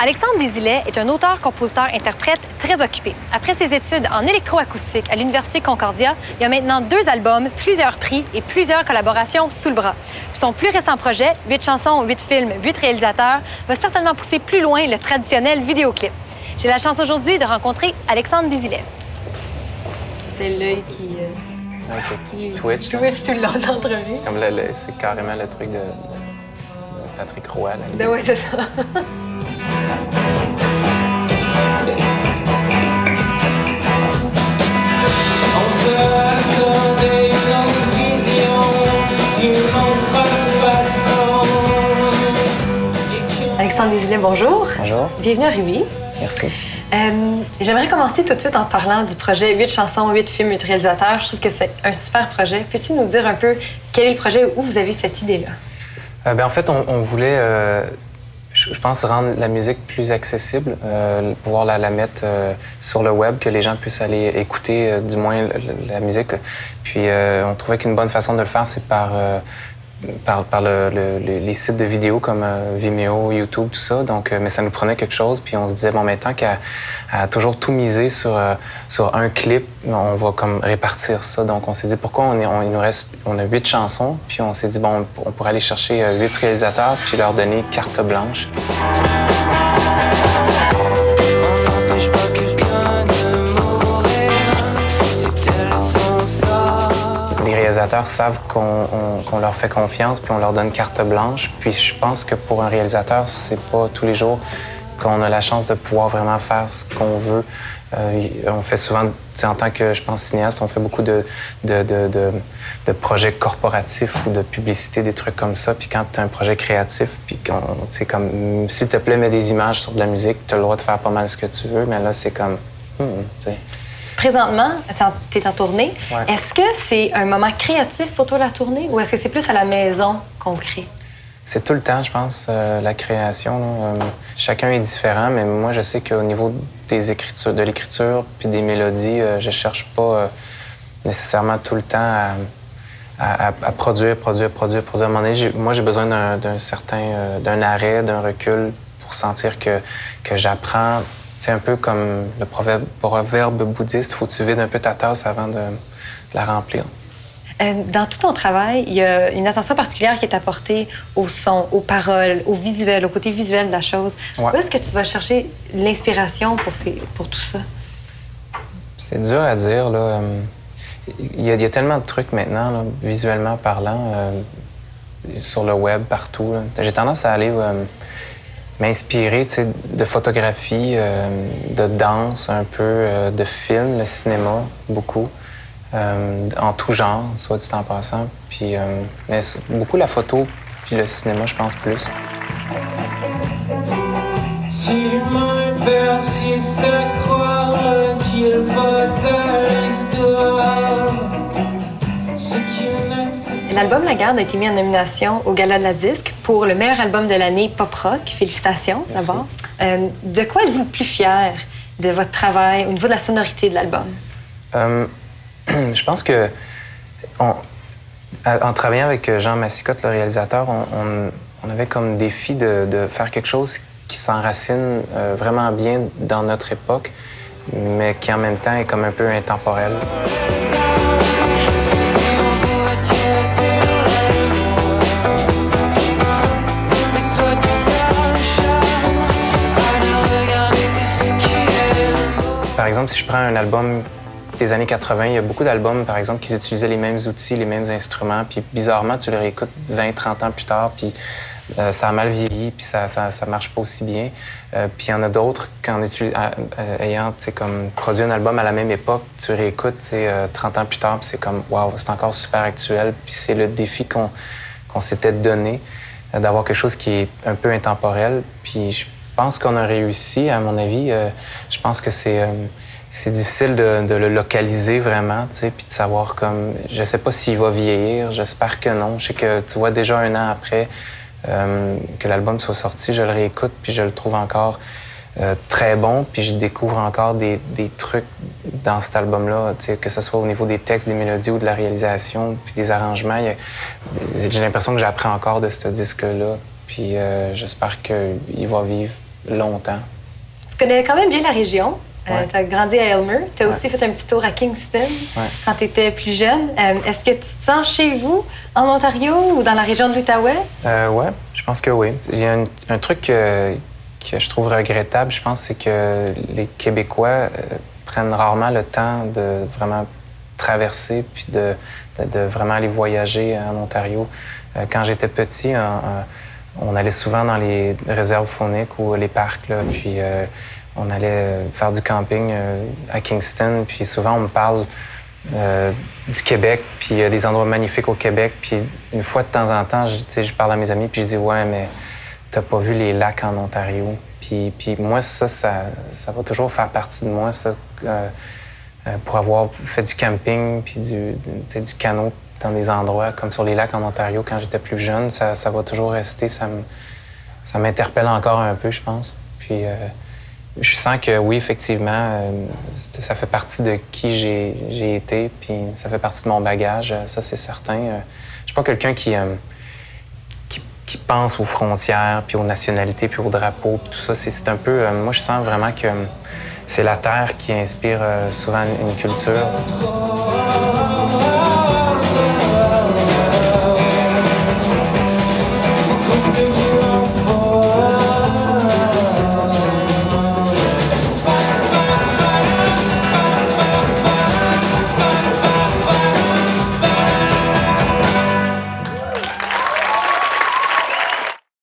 Alexandre Desilets est un auteur-compositeur-interprète très occupé. Après ses études en électroacoustique à l'Université Concordia, il a maintenant 2 albums, plusieurs prix et plusieurs collaborations sous le bras. Puis son plus récent projet, 8 chansons, 8 films, 8 réalisateurs, va certainement pousser plus loin le traditionnel vidéoclip. J'ai la chance aujourd'hui de rencontrer Alexandre Desilets. C'est l'œil qui twitch tout le long de l'entrevue. C'est carrément le truc de Patrick Roy. Oui, c'est ça. Alexandre Desilets, bonjour. Bonjour. Bienvenue à Rumi. Merci. J'aimerais commencer tout de suite en parlant du projet 8 chansons, 8 films, 8 réalisateurs. Je trouve que c'est un super projet. Peux-tu nous dire un peu quel est le projet, où vous avez eu cette idée-là? En fait, on voulait, je pense, rendre la musique plus accessible, pouvoir la mettre sur le web, que les gens puissent aller écouter du moins la musique. Puis on trouvait qu'une bonne façon de le faire, c'est par les sites de vidéos comme Vimeo, YouTube, tout ça. Donc, mais ça nous prenait quelque chose. Puis on se disait, bon, mais tant qu'à toujours tout miser sur un clip, on va comme répartir ça. Donc, on s'est dit, pourquoi on a 8 chansons. Puis on s'est dit, bon, on pourrait aller chercher 8 réalisateurs puis leur donner carte blanche. Les réalisateurs savent qu'on leur fait confiance puis on leur donne carte blanche. Puis je pense que pour un réalisateur, c'est pas tous les jours qu'on a la chance de pouvoir vraiment faire ce qu'on veut. On fait souvent, en tant que, je pense, cinéaste, on fait beaucoup de projets corporatifs ou de publicité, des trucs comme ça. Puis quand tu as un projet créatif, puis comme, s'il te plaît, mets des images sur de la musique, tu as le droit de faire pas mal ce que tu veux, mais là, c'est comme, Présentement, tu es en tournée. Ouais. Est-ce que c'est un moment créatif pour toi, la tournée, ou est-ce que c'est plus à la maison qu'on crée? C'est tout le temps, je pense, la création. Chacun est différent, mais moi, je sais qu'au niveau de l'écriture puis des mélodies, je cherche pas nécessairement tout le temps à produire. À un moment donné, moi, j'ai besoin d'un arrêt, d'un recul pour sentir que j'apprends. C'est un peu comme le proverbe bouddhiste, faut que tu vides un peu ta tasse avant de la remplir. Dans tout ton travail, il y a une attention particulière qui est apportée au son, aux paroles, au visuel, au côté visuel de la chose. Ouais. Où est-ce que tu vas chercher l'inspiration pour tout ça? C'est dur à dire, là. Il y a tellement de trucs maintenant, là, visuellement parlant, sur le web, partout. Là. J'ai tendance à aller m'inspirer de photographie, de danse un peu, de films, le cinéma, beaucoup. En tout genre, soit dit en passant. Puis, mais beaucoup la photo, puis le cinéma, je pense, plus. Si l'humain persiste à croire qu'il passe à l'histoire, ce qu'il ne sait. L'album La Garde a été mis en nomination au Gala de la Disque pour le meilleur album de l'année pop-rock. Félicitations, d'abord. De quoi êtes-vous le plus fier de votre travail au niveau de la sonorité de l'album? Je pense que en travaillant avec Jean Massicotte, le réalisateur, on avait comme défi de faire quelque chose qui s'enracine vraiment bien dans notre époque, mais qui en même temps est comme un peu intemporel. Par exemple, si je prends un album des années 80, il y a beaucoup d'albums, par exemple, qui utilisaient les mêmes outils, les mêmes instruments, puis bizarrement, tu les réécoutes 20, 30 ans plus tard, puis ça a mal vieilli, puis ça marche pas aussi bien. Puis il y en a d'autres, ayant comme produit un album à la même époque, tu réécoutes 30 ans plus tard, puis c'est comme, waouh, c'est encore super actuel. Puis c'est le défi qu'on s'était donné, d'avoir quelque chose qui est un peu intemporel. Puis je pense qu'on a réussi, à mon avis. Je pense que c'est difficile de le localiser vraiment, puis de savoir comme... Je sais pas s'il va vieillir, j'espère que non. Je sais que, tu vois, déjà 1 an après que l'album soit sorti, je le réécoute, puis je le trouve encore très bon, puis je découvre encore des trucs dans cet album-là, que ce soit au niveau des textes, des mélodies ou de la réalisation, puis des arrangements. J'ai l'impression que j'apprends encore de ce disque-là, puis j'espère qu'il va vivre longtemps. Tu connais quand même bien la région. Ouais. Tu as grandi à Aylmer. Tu as Ouais. aussi fait un petit tour à Kingston Ouais. quand tu étais plus jeune. Est-ce que tu te sens chez vous, en Ontario ou dans la région de l'Outaouais? Ouais, je pense que oui. Il y a un truc que je trouve regrettable, je pense, c'est que les Québécois prennent rarement le temps de vraiment traverser puis de vraiment aller voyager en Ontario. Quand j'étais petit, on allait souvent dans les réserves fauniques ou les parcs, là, puis on allait faire du camping à Kingston, puis souvent on me parle du Québec, puis il y a des endroits magnifiques au Québec, puis une fois de temps en temps, je parle à mes amis, puis je dis « Ouais, mais t'as pas vu les lacs en Ontario. » Puis moi, ça va toujours faire partie de moi, ça, pour avoir fait du camping, puis du canot dans des endroits comme sur les lacs en Ontario quand j'étais plus jeune, ça va toujours rester, ça m'interpelle encore un peu, je pense. Puis je sens que oui, effectivement, ça fait partie de qui j'ai été, puis ça fait partie de mon bagage, ça c'est certain. Je suis pas quelqu'un qui pense aux frontières, puis aux nationalités, puis aux drapeaux, puis tout ça. C'est un peu... moi, je sens vraiment que c'est la terre qui inspire souvent une culture.